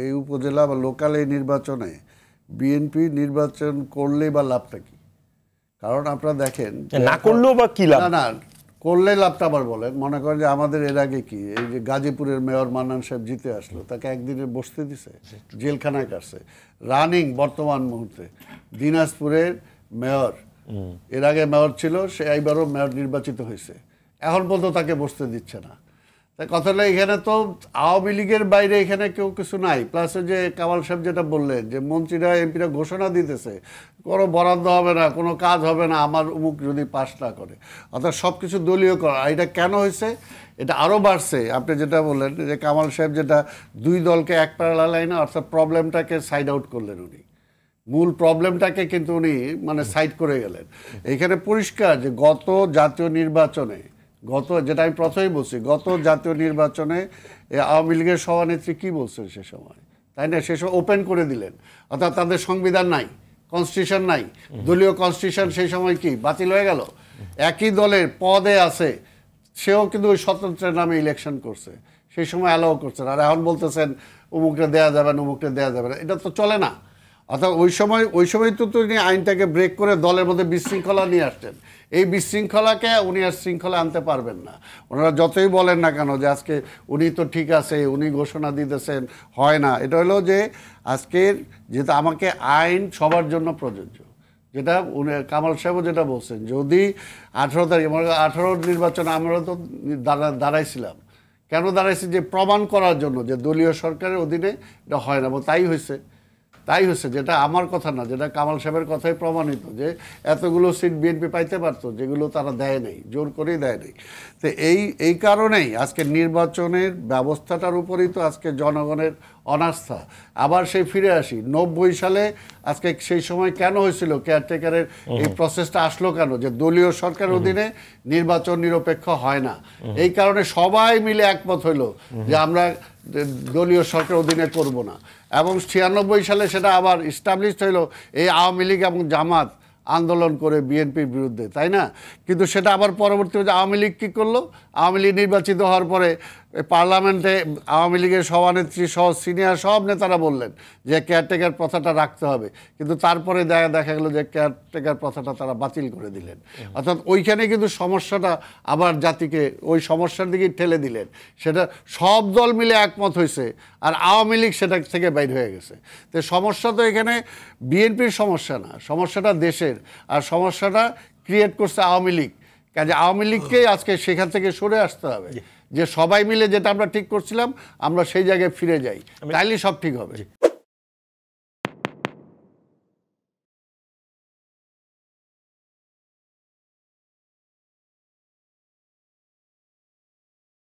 এই উপজেলা বা লোকাল এই নির্বাচনে বিএনপি নির্বাচন করলেই বা লাভটা কি? কারণ আপনারা দেখেন না করলেও বা কি লাভ? না না করলে লাভটা আবার বলেন। মনে করেন যে আমাদের এর আগে কি এই যে গাজীপুরের মেয়র মান্নান সাহেব জিতে আসলো, তাকে একদিনে বসতে দিছে, জেলখানায় কাটছে। রানিং বর্তমান মুহূর্তে দিনাজপুরের মেয়র, এর আগে মেয়র ছিল, সে এইবারও মেয়র নির্বাচিত হয়েছে, এখন পর্যন্ত তাকে বসতে দিচ্ছে না। তাই কথাটা এখানে তো আওয়ামী লীগের বাইরে এখানে কেউ কিছু নাই। প্লাস যে কামাল সাহেব যেটা বললেন যে মন্ত্রীরা এমপিরা ঘোষণা দিতেছে কোনো বরাদ্দ হবে না, কোনো কাজ হবে না আমার অমুক যদি পাস না করে, অর্থাৎ সব কিছু দলীয় করা। এটা কেন হয়েছে? এটা আরও বাড়ছে। আপনি যেটা বললেন যে কামাল সাহেব যেটা দুই দলকে এক প্যারালাল লাইনে, অর্থাৎ প্রবলেমটাকে সাইড আউট করলেন উনি, মূল প্রবলেমটাকে কিন্তু উনি মানে সাইড করে গেলেন। এখানে পরিষ্কার যে গত জাতীয় নির্বাচনে, যেটা আমি প্রথমেই বলছি, গত জাতীয় নির্বাচনে আওয়ামী লীগের সভানেত্রী কী বলছেন সে সময়, তাই না? সে সময় ওপেন করে দিলেন, অর্থাৎ তাদের সংবিধান নাই, কনস্টিটিউশন নাই, দলীয় কনস্টিটিউশন সেই সময় কি বাতিল হয়ে গেল। একই দলের পদে আছে, সেও কিন্তু ওই স্বতন্ত্রের নামে ইলেকশন করছে, সেই সময় অ্যালাউ করছেন। আর এখন বলতেছেন অমুকটা দেওয়া যাবে না, অমুকটা দেওয়া যাবে না, এটা তো চলে না। অর্থাৎ ওই সময় তো উনি আইনটাকে ব্রেক করে দলের মধ্যে বিশৃঙ্খলা নিয়ে আসছেন। এই বিশৃঙ্খলাকে উনি আর শৃঙ্খলা আনতে পারবেন না। ওনারা যতই বলেন না কেন যে আজকে উনি তো ঠিক আছে, উনি ঘোষণা দিতেছেন, হয় না। এটা হলো যে আজকের যেটা আমাকে আইন সবার জন্য প্রযোজ্য, যেটা উনি কামাল সাহেবও যেটা বলছেন, যদি 18 তারিখ 18 নির্বাচনে আমরা তো দাঁড়াইছিলাম। কেন দাঁড়াইছি? যে প্রমাণ করার জন্য যে দলীয় সরকারের অধীনে এটা হয় না, এবং তাই হয়েছে। যেটা আমার কথা না, যেটা কামাল সাহেবের কথাই প্রমাণিত, যে এতগুলো সিট বিএনপি পাইতে পারতো, যেগুলো তারা দেয় নাই, জোর করেই দেয় নাই। তো এই কারণেই আজকে নির্বাচনের ব্যবস্থাটার উপরেই তো আজকে জনগণের অনাস্থা। আবার সেই ফিরে আসি 90 সালে, আজকে সেই সময় কেন হয়েছিল কেয়ারটেকারের এই প্রসেসটা আসলো কেন? যে দলীয় সরকারের অধীনে নির্বাচন নিরপেক্ষ হয় না। এই কারণে সবাই মিলে একমত হইল যে আমরা দলীয় সরকার অধীনে করব না, এবং 96 সালে সেটা আবার ইস্টাবলিশড হইল এই আওয়ামী লীগ এবং জামাত আন্দোলন করে বিএনপির বিরুদ্ধে, তাই না? কিন্তু সেটা আবার পরবর্তীতে আওয়ামী লীগ কী করলো? আওয়ামী লীগ নির্বাচিত হওয়ার পরে পার্লামেন্টে আওয়ামী লীগের সভানেত্রী সহ সিনিয়র সব নেতারা বললেন যে কেয়ারটেকার প্রথাটা রাখতে হবে, কিন্তু তারপরে দেখা গেল যে কেয়ারটেকার প্রথাটা তারা বাতিল করে দিলেন। অর্থাৎ ওইখানে কিন্তু সমস্যাটা আবার জাতিকে ওই সমস্যার দিকে ঠেলে দিলেন। সেটা সব দল মিলে একমত হয়েছে, আর আওয়ামী লীগ সেটা থেকে বাইর হয়ে গেছে। তো সমস্যা তো এখানে বিএনপির সমস্যা না, সমস্যাটা দেশের, আর সমস্যাটা ক্রিয়েট করছে আওয়ামী লীগ। কাজে আওয়ামী লীগকেই আজকে সেখান থেকে সরে আসতে হবে, যে সবাই মিলে যেটা আমরা ঠিক করছিলাম আমরা সেই জায়গায় ফিরে যাই, তাইলে সব ঠিক হবে।